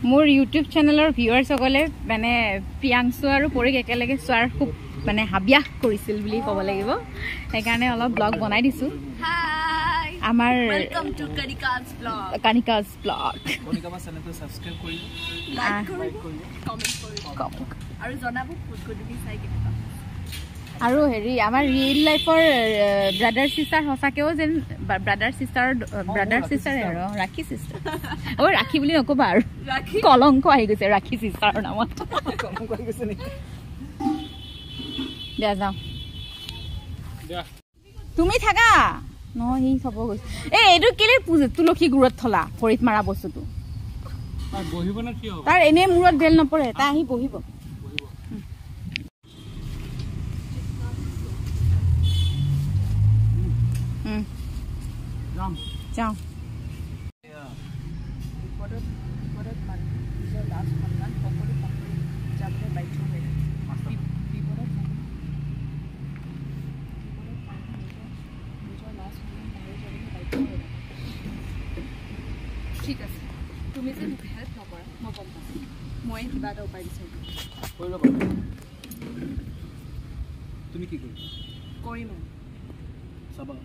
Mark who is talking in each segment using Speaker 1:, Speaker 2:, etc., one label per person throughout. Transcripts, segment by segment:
Speaker 1: মোৰ ইউটিউব চেনেলৰ ভিউৱাৰ্ছসকলে মানে প্ৰিয়াংশু আৰু পৰীক একেলগে চোৱাৰ খুব মানে হাবিয়াস কৰিছিল বুলি ক'ব লাগিব সেইকাৰণে অলপ ব্লগ বনাই দিছোঁ আমাৰ
Speaker 2: ওয়েলকাম টু কানিকাজ ব্লগ
Speaker 3: কনিকামা চেনেলটো সাবস্ক্ৰাইব কৰিব
Speaker 2: লাইক কৰিব কমেন্ট কৰিব আৰু জনাব ফুডগডুলি চাই কেনেকুৱা
Speaker 1: আৰু হেৰি আমাৰ ৰিয়েল লাইফৰ ব্ৰাদাৰ সিস্টাৰ সঁচাকেও যেন ব্ৰাদাৰ সিস্টাৰে আৰু ৰাখি সিস্টাৰ ৰাখি বুলি নকবা আৰু কলংক আহি গৈছে ৰাখি সিস্টাৰৰ নামত
Speaker 3: কলংক আহি গৈছে নেকি
Speaker 1: দিয়া যাওঁ তুমি থাকা নহয় সি চাব গৈছে এইটো কেলে তুলসী গুৰত থলা ভৰিত মাৰা বস্তুটো
Speaker 3: বহিব না কি হ'ব
Speaker 1: তাৰ এনে মূৰত বেল নপৰে তা আহি বহিব যাওঁ
Speaker 2: ঠিক আছে তুমি যে মোক হেল্প নকৰা মই গম পাইছোঁ মই কিবা এটা উপায় বিচাৰিম
Speaker 3: কৰি ল'ব তুমি কি
Speaker 2: কৰিম
Speaker 3: চাবা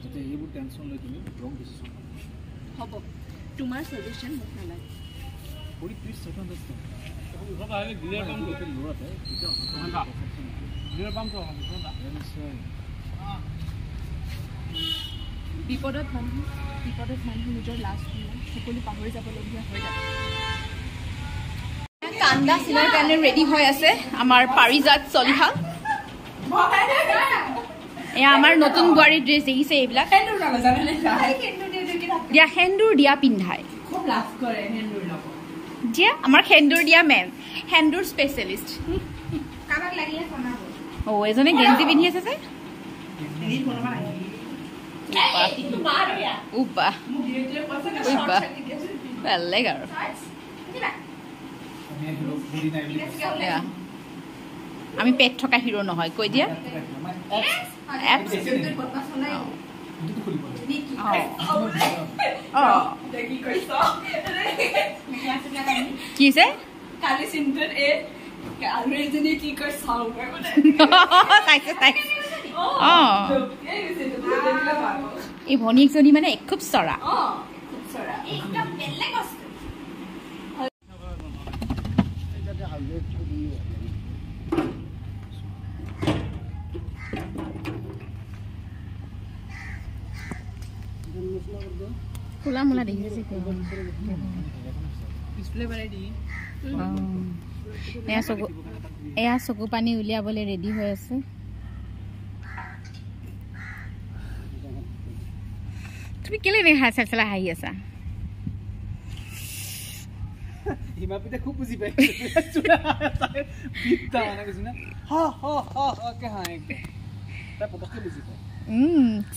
Speaker 3: যাতে এইবোৰ টেনশ্যন লৈ তুমি ৰং ডিচিশ্যন
Speaker 2: হ'ব তোমাৰ সাজেশন মোক নালাগে
Speaker 3: কৰি প্লিজ চেক অন দিছ
Speaker 4: হ'ব আহিলে গিয়াৰ পাম তো
Speaker 3: ল'ৰাতে এতিয়া
Speaker 4: গিয়াৰ পাম তো
Speaker 2: বিপদত মানুহ নিজৰ লাষ্ট সময় সকলো পাহৰি যাবলগীয়া হৈ যায়
Speaker 1: কান্দা চিনৰ কাৰণে ৰেডি হৈ আছে আমাৰ পাৰিজাত চলিহা এয়া আমাৰ নতুন বোৱাৰী ড্ৰেছ দেখিছে এইবিলাক দিয়া সেন্দুৰ দিয়া পিন্ধাই দিয়া আমাৰ সেন্দুৰ দিয়া মেম সেন্দুৰ স্পেচিয়েলিষ্ট এজনে গেঞ্জি পিন্ধি আছে যে বেলেগ আৰু আমি পেট থকা হিৰো নহয় কৈ দিয়া কি হৈছে এই ভনীয়েকজনী মানে খুব চৰা খোলা মোলা দেখিছে এয়া চকু পানী উলিয়াবলৈ ৰেডি হৈ আছে তুমি কেলে চাই হাঁহি আছা
Speaker 3: হিমাপিতে খুব বুজি পাই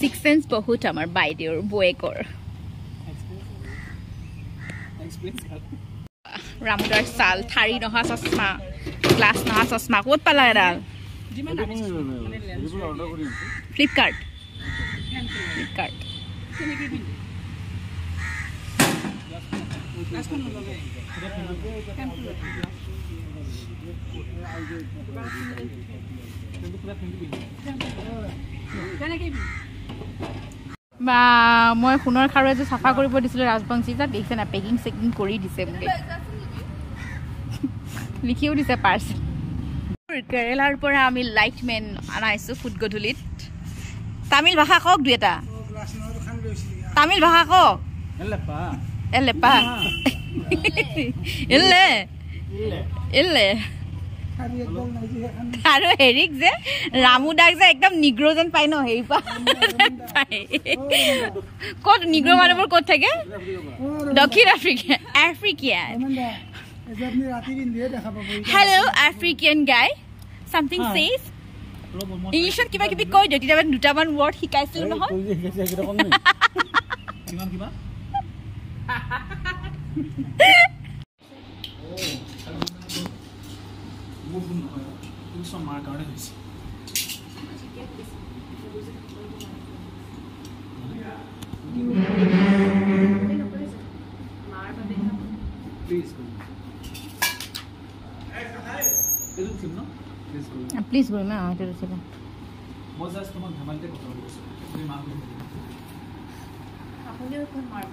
Speaker 1: সিক্স সেন্স বহুত আমাৰ বাইদেউৰ বয়েকৰ ৰামদাৰ চাল ঠাৰি নহা চশমা গ্লাছ নহা চশমা ক'ত পালা এডাল ফ্লিপকাৰ্ট বা মই সোণৰ খাৰু এযোৰ চাফা কৰিব দিছিলোঁ ৰাজবংশী তাত দেখিছে না পেকিং চেকিং কৰি দিছে মোক লিখিও দিছে পাৰ্চেল কেৰেলাৰ পৰা আমি লাইটমেন আনাইছোঁ ফুড গধূলিত তামিল ভাষা কওক দুই এটা তামিল ভাষা কওক এলেপা এলে এলে আৰু হেৰিক যে ৰামু দাক যে একদম নিগ্ৰ যেন পাই ন হেৰি পা ক'ত নিগ্ৰ মানুহবোৰ ক'ত থাকে দক্ষিণ আফ্ৰিকিয়ান হেল্ল' আফ্ৰিকিয়ান গাই চামথিং চেজ ইংলিছত কিবা কিবি কৈ দিওঁ তেতিয়া দুটামান ৱৰ্ড শিকাইছিলো নহয়
Speaker 3: মাৰ কাৰণে হৈছে
Speaker 1: প্লিজ গৰিমা এইটো ৰচিবা
Speaker 3: মই জাষ্ট তোমাক ধেমালিতে কথা কৈছোঁ তুমি মাক
Speaker 2: আপুনিও ফোন মাৰিব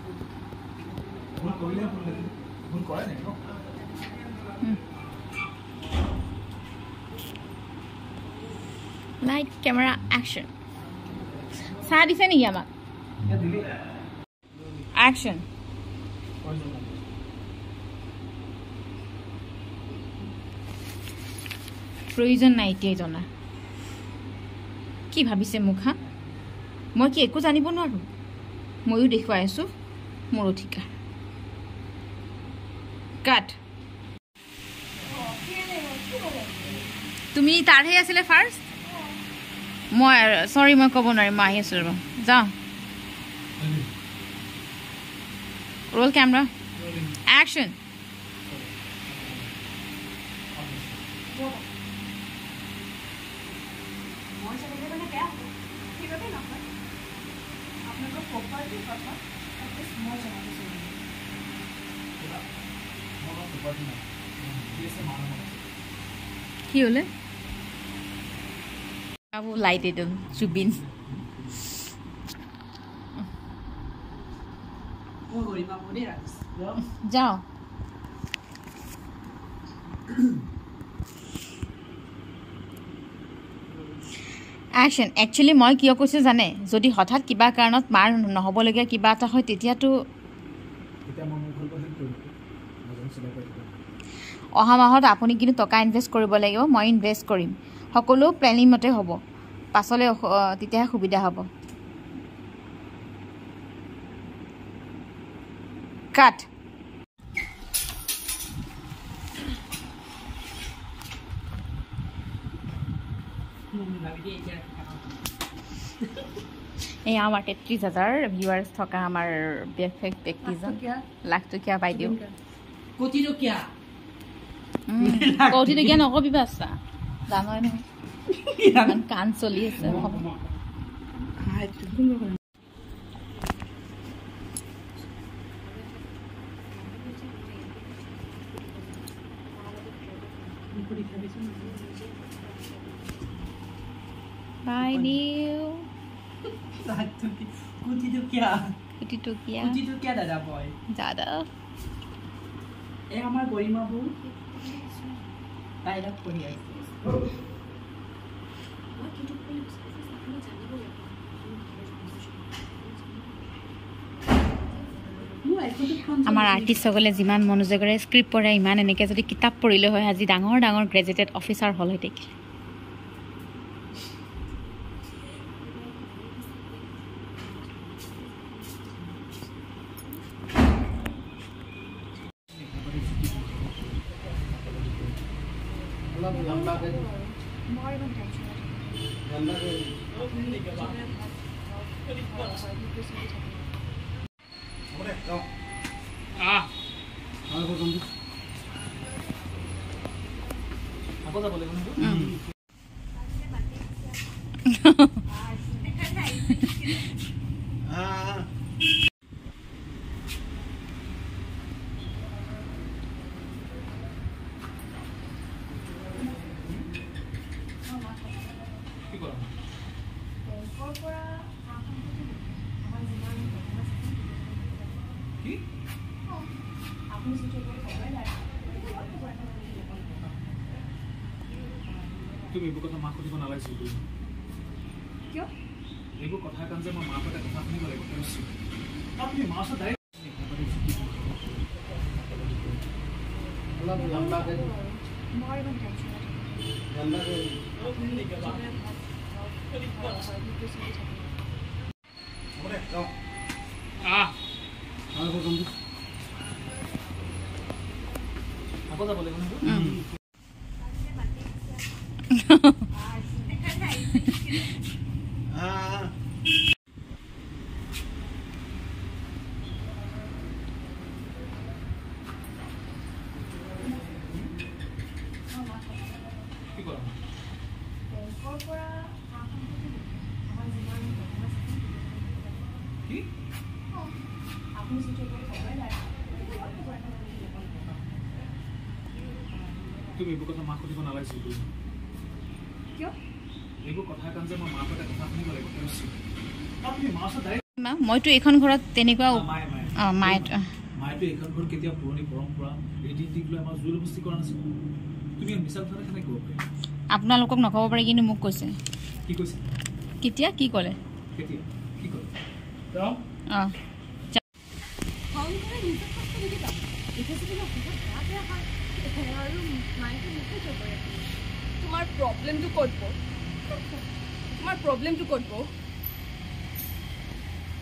Speaker 3: ফোন কৰিলে ফোন কৰে নাই ন
Speaker 1: লাইট কেমেৰা একশ্যন চাহ দিছে নেকি আমাক একশ্যন প্ৰয়োজন নাই এতিয়াই জনা কি ভাবিছে মোক হা মই কি একো জানিব নোৱাৰোঁ ময়ো দেখুৱাই আছোঁ মোৰ অধিকাৰ কাট তুমি তাৰহে আছিলে ফাৰ্ষ্ট মই চৰি মই ক'ব নোৱাৰিম মই আহি আছোঁ ৰ'বা যাওঁ ৰোল কেমেৰা একশ্যন কি হ'লে লাইট এইটো জুবিন যাওঁ একশ্যন একচুৱেলি মই কিয় কৈছোঁ জানে যদি হঠাৎ কিবা কাৰণত মাৰ নহ'বলগীয়া কিবা এটা হয় তেতিয়াতো অহা মাহত আপুনি কিন্তু টকা ইনভেষ্ট কৰিব লাগিব মই ইনভেষ্ট কৰিম সকলো প্লেনিং মতে হ'ব পাছলৈ তেতিয়াহে সুবিধা হ'ব কাট এই আমাৰ ৩৩,০০০ ভিউৱাৰ্ছ থকা আমাৰ ব্যক্তিজন লাখটকীয়া বাইদেউ কোটিটকীয়া নকবি বাচ্চা জানই নহয় ইমান কাণ চলি আছে বাইদেউ কোটিটকীয়া
Speaker 5: দাদা বয়
Speaker 1: দাদা
Speaker 5: এই আমাৰ গৰিমা বৌ তাইৰা পঢ়ি আছে
Speaker 1: আমাৰ আৰ্টিষ্টসকলে যিমান মনোযোগেৰে স্ক্ৰিপ্ট পঢ়ে ইমান এনেকৈ যদি কিতাপ পঢ়িলে হয় আজি ডাঙৰ ডাঙৰ গ্ৰেজুৱেটেড অফিচাৰ হ'ল হৈ থাকিলে
Speaker 3: আকৌ যাব লাগিব তুমি এইবোৰ কথা মাক সুধিব নালাগিছিল কিয় এইবোৰ কথা কাৰণ যে মই মাৰ পৰা কথা শুনিব লাগিব আপুনি মাৰ ওচৰত আকৌ যাব লাগিব তুমি এইবোৰ কথা মাক সুধিব নালাগিছিল
Speaker 2: কিয়
Speaker 3: এইবোৰ কথাৰ কাৰণে মই মাৰ পৰা কথা শুনিব লাগিব আপুনি মাৰ ওচৰত ডাইৰেক্ট
Speaker 1: মইতো এইখন ঘৰত তেনেকুৱা
Speaker 3: মায়েতো এইখন ঘৰ কেতিয়া পুৰণি পৰম্পৰা এই দিনটিক লৈ আমাৰ জোৰ বস্তি কৰা নাছিল তুমি মিছা কথা কেনেকৈ ক'ব পাৰি
Speaker 1: আপোনালোকক নক'ব পাৰি কিন্তু মোক কৈছে
Speaker 3: কি কৈছে
Speaker 1: কেতিয়া কি ক'লে
Speaker 3: কেতিয়া কি ক'লে
Speaker 1: অঁ
Speaker 2: খং কৰে নিজক কষ্ট নিদিবা এতিয়া যদি মই বহুত বেয়া বেয়া হয় আৰু মায়েতো মোকে জগৰে তোমাৰ প্ৰব্লেমটো ক'ত তোমাৰ প্ৰব্লেমটো ক'ত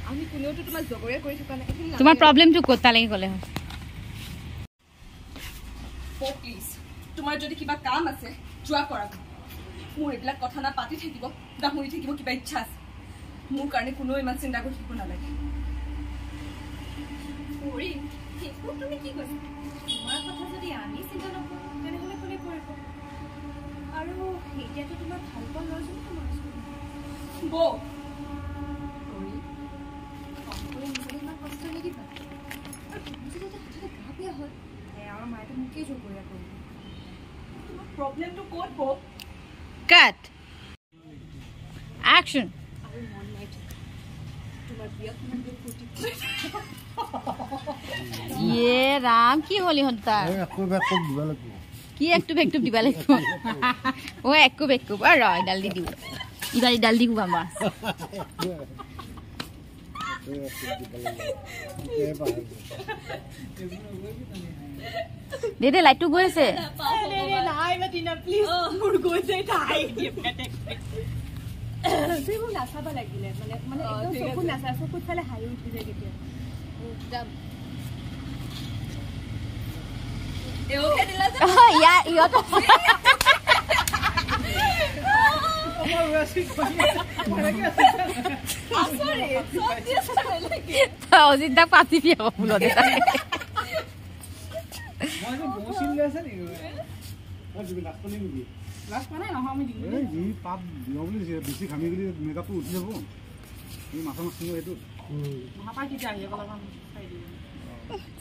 Speaker 2: আমি কোনেওতো তোমাৰ জগৰীয়া কৰি থকা নাই
Speaker 1: তোমাৰ প্ৰব্লেমটো ক'ত তালৈকে গ'লে হয়
Speaker 2: প্লিজ তোমাৰ যদি কিবা কাম আছে যোৱা কৰা মোৰ এইবিলাক কথা না পাতি থাকিব গাহৰি থাকিব কিবা ইচ্ছা আছে মোৰ কাৰণে কোনেও ইমান চিন্তা কৰি থাকিব নালাগে তুমি কি কৈছা তোমাৰ কথা যদি আমি চিন্তা নকৰোঁ তেনেহ'লে কোনে কৰিব আৰু এতিয়াতো তোমাৰ ভাল পোৱা ল'ৰাজনী তোমাৰ বৌ ইমান কষ্ট নিদিবা আৰু তুমি যদি এটা কথাতে গা বেয়া হয় আৰু মায়েতো মোকেই জগৰীয়া কৰিব তোমাৰ প্ৰব্লেমটো ক'ত বৌ
Speaker 1: কাট একশ্যন
Speaker 2: আৰু মন নাই তোমাৰ বিয়াখনত গৈ ফূৰ্তি
Speaker 1: ইয়ে ৰাম কি হ'ল ইহঁত তাৰ কি একটুপ একটুপ দিব লাগিব অ একটুপ একটুপ ৰ এডাল দি দিওঁ ইবাৰ এডাল দি খুৱাম মাছ দে লাইটটো গৈ আছে
Speaker 2: নাচাব লাগিলে মানে চকু নাচা চকুত চালে হাঁহি উঠি যায় কেতিয়া
Speaker 1: অজিতাক পাতি দিয়া ফুলত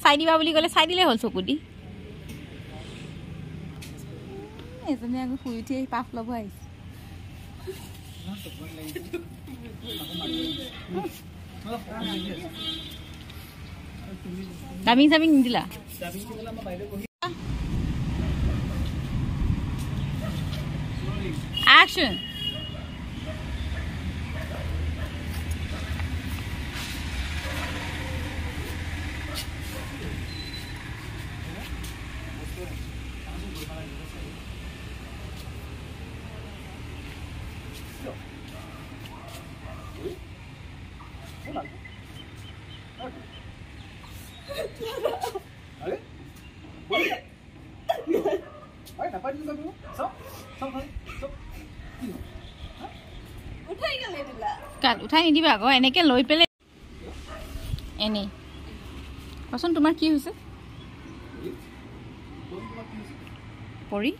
Speaker 1: চাই দিবা বুলি ক'লে চাই দিলে হ'ল চকু দি এজনী আকৌ শুই উঠি পাফ ল'ব আহিছে ডাবিং চাবিং নিদিলা Action. কাট উঠাই নিদিবা আকৌ এনেকে লৈ পেলাই এনেই কচোন তোমাৰ কি হৈছে পৰি